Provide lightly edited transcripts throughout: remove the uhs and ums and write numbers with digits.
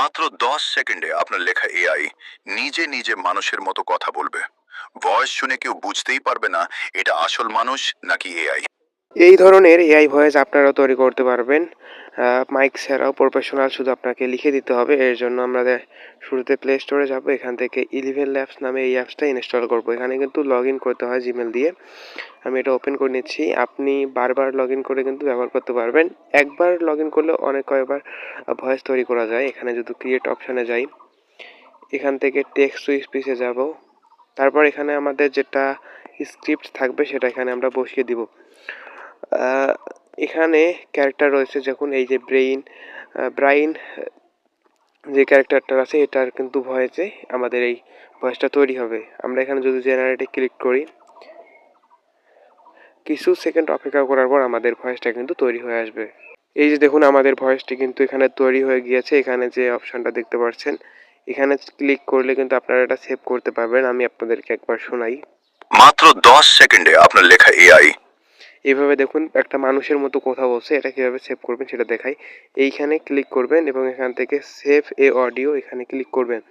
মাত্র 10 সেকেন্ডে আপনার লেখা এআই নিজে নিজে মানুষের মতো কথা বলবে। ভয়েস শুনে কেউ বুঝতেই পারবে না এটা আসল মানুষ নাকি এআই। এই ধরনের এআই ভয়েস আপনারাও তৈরি করতে পারবেন। মাইক ছাড়াও প্রফেশনাল শুধু আপনাকে লিখে দিতে হবে। এর জন্য আমরা শুরুতে প্লে স্টোরে যাব। এখান থেকে 11 ল্যাবস নামে এই অ্যাপসটা ইনস্টল করব। এখানে কিন্তু লগ ইন করতে হয় জিমেল দিয়ে। আমি এটা ওপেন করে নিচ্ছি। আপনি বারবার লগ ইন করে কিন্তু ব্যবহার করতে পারবেন। একবার লগ ইন করলে অনেক কয়েকবার ভয়েস তৈরি করা যায়। এখানে যদি ক্রিয়েট অপশানে যাই, এখান থেকে টেক্সট টু স্পিচে যাব। তারপর এখানে আমাদের যেটা স্ক্রিপ্ট থাকবে সেটা এখানে আমরা বসিয়ে দিব। এখানে ক্যারেক্টার রয়েছে, যখন এই যে ব্রাইন যে ক্যারেক্টারটা আছে এটার কিন্তু ভয়েসে আমাদের এই ভয়েসটা তৈরি হবে। আমরা এখানে যদি জেনারেটে ক্লিক করি, কিছু সেকেন্ড অপেক্ষা করার পর আমাদের ভয়েসটা কিন্তু তৈরি হয়ে আসবে। এই যে দেখুন আমাদের ভয়েসটি কিন্তু এখানে তৈরি হয়ে গিয়েছে। এখানে যে অপশানটা দেখতে পাচ্ছেন, এখানে ক্লিক করলে কিন্তু আপনারা এটা সেভ করতে পারবেন। আমি আপনাদেরকে একবার শোনাই। মাত্র 10 সেকেন্ডে আপনার লেখা এআই এইভাবে দেখুন একটা মানুষের মতো কথা বলছে। এটা কীভাবে সেভ করবেন সেটা দেখাই। এইখানে ক্লিক করবেন এবং এখান থেকে সেভ এ অডিও এখানে ক্লিক করবেন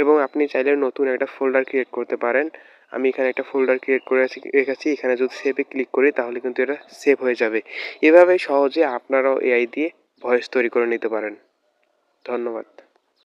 এবং আপনি চাইলে নতুন একটা ফোল্ডার ক্রিয়েট করতে পারেন। আমি এখানে একটা ফোল্ডার ক্রিয়েট করে রেখেছি। এখানে যদি সেভে ক্লিক করি তাহলে কিন্তু এটা সেভ হয়ে যাবে। এভাবে সহজে আপনারাও এআই দিয়ে ভয়েস তৈরি করে নিতে পারেন। ধন্যবাদ।